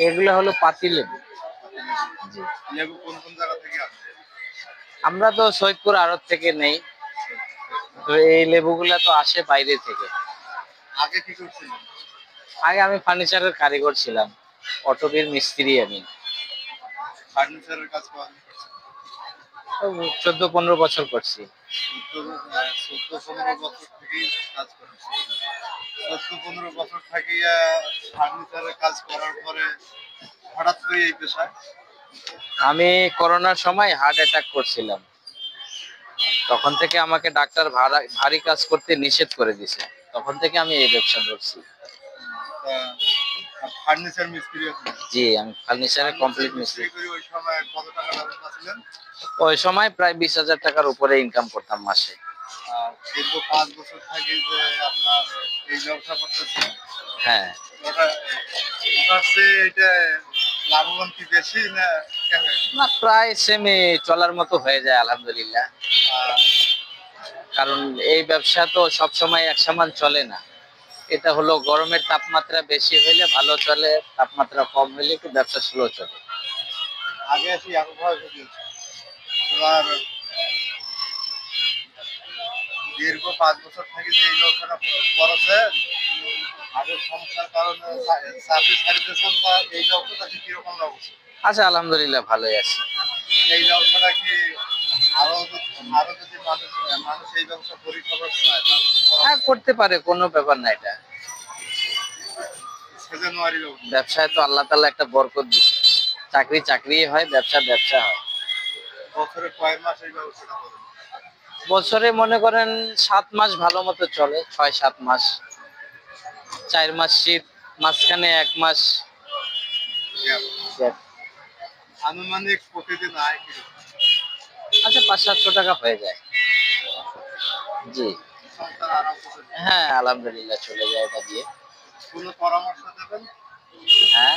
এগুলো হলো পাতি লেবু। জি। লেবু কোন কোন জায়গা থেকে আসে? আমরা তো সৈয়দপুর আড়ত থেকে নেই, তো এই লেবুগুলা তো আসে বাইরে থেকে। আগে কি করছিলেন? আগে আমি ফার্নিচারের কারিগর ছিলাম, অটোবির মিস্ত্রি আমি। ফার্নিচারের কাজ করেন? 14-15 বছর করছি। 14-15 বছর থেকেই কাজ করেছি। 14-15 বছর থেকে ফার্নিচারের কাজ করার পরে হঠাৎ করে এই পেশায়? আমি করোনার সময় হার্ট অ্যাটাক করছিলাম, তখন থেকে আমাকে ডাক্তার ভারী কাজ করতে নিষেধ করে দিছে, তখন থেকে আমি এই ব্যবসা ধরছি। ফার্নিচার মিস্ত্রি আছেন? জি, আমি ফার্নিচারের কমপ্লিট মিস্ত্রি। ওই সময় কত টাকা বেতন পাচ্ছিলেন? ওই সময় প্রায় 20,000 টাকার উপরে ইনকাম করতাম মাসে। দীর্ঘ 5 বছর থেকে যে আপনার এই ব্যবসা করতেছেন, হ্যাঁ, এটা লাভবান কি বেশি না কেমন? না প্রায় সেমে চলার মতো হয়ে যায় আলহামদুলিল্লাহ। কারণ এই ব্যবসা তো সব সময় এক সমান চলে না। এটা হলো গরমের তাপমাত্রা বেশি হইলে ভালো চলে, তাপমাত্রা কম হইলে একটু ব্যবসা স্লো চলে। আগে আসি একভাবে এবার দীর্ঘ 5 বছর থেকে যে এই ব্যবসাটা করেছেন, আগের সমস্যার কারণে চাকরি ছাড়ি দিয়েছেন, তা এই ব্যবসাটা কিরকম লাগছে? আচ্ছা, আলহামদুলিল্লাহ ভালোই আছে। এই ব্যবসাটা কি আরো আরো যদি মানুষ এই ব্যবসা পরিচালনা চায়? হ্যাঁ, করতে পারে, কোনো ব্যাপার না। এটা সেজনওয়ারি ব্যবসায় তো আল্লাহ তাআলা একটা বরকত দিচ্ছে। চাকরি চাকরি হয়, ব্যবসা ব্যবসা হয়। বছরে কয় মাস এই ব্যবসাটা করেন? বছরে মনে করেন 7 মাস ভালো মতো চলে, 6-7 মাস। 4 মাস শীত, মাঝখানে 1 মাস গ্যাপ। আনুমানিক প্রতিদিন আয় কিরকম? আচ্ছা, 500-700 টাকা হয়ে যায়। জি, সংসার আরাম করে? হ্যাঁ আলহামদুলিল্লাহ চলে যায় এটা দিয়ে। কোনো পরামর্শ দেবেন হ্যাঁ,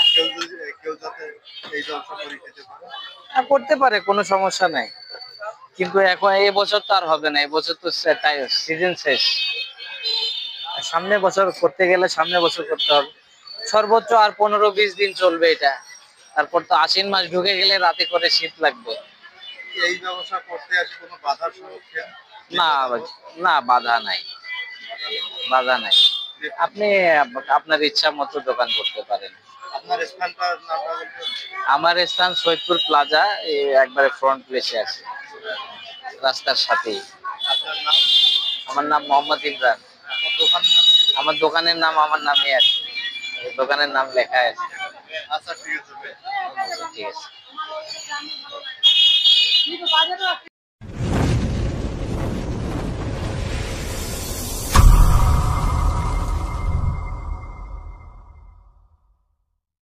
কেউ যাতে এই ব্যবসা করে খেতে পারে? হ্যাঁ, করতে পারে, কোনো সমস্যা নাই। কিন্তু এখন এই বছর তো আর হবে না, এই বছর তো সিজন শেষ। সামনে বছর করতে গেলে সামনে বছর করতে হবে। সর্বোচ্চ আর 15-20 দিন চলবে এটা। তারপর তো আশ্বিন মাস ঢুকে গেলে রাতে করে শীত লাগবে। এই ব্যবসা করতে আসে কোনো বাধার সম্মুখীন? না, না বাধা নাই, বাধা নাই। আপনি আপনার ইচ্ছা মতো দোকান করতে পারেন। আপনার স্থানটার নামটা বলবেন? আমার স্থান সৈয়দপুর প্লাজা, একবারে ফ্রন্ট প্লেসে আছে, রাস্তার সাথেই। আপনার নাম? আমার নাম মোহাম্মদ ইমরান। আপনার দোকানের নাম? আমার দোকানের নাম আমার নামে আছে, দোকানের নাম লেখা আছে। আচ্ছা, ঠিক আছে। ঠিক আছে।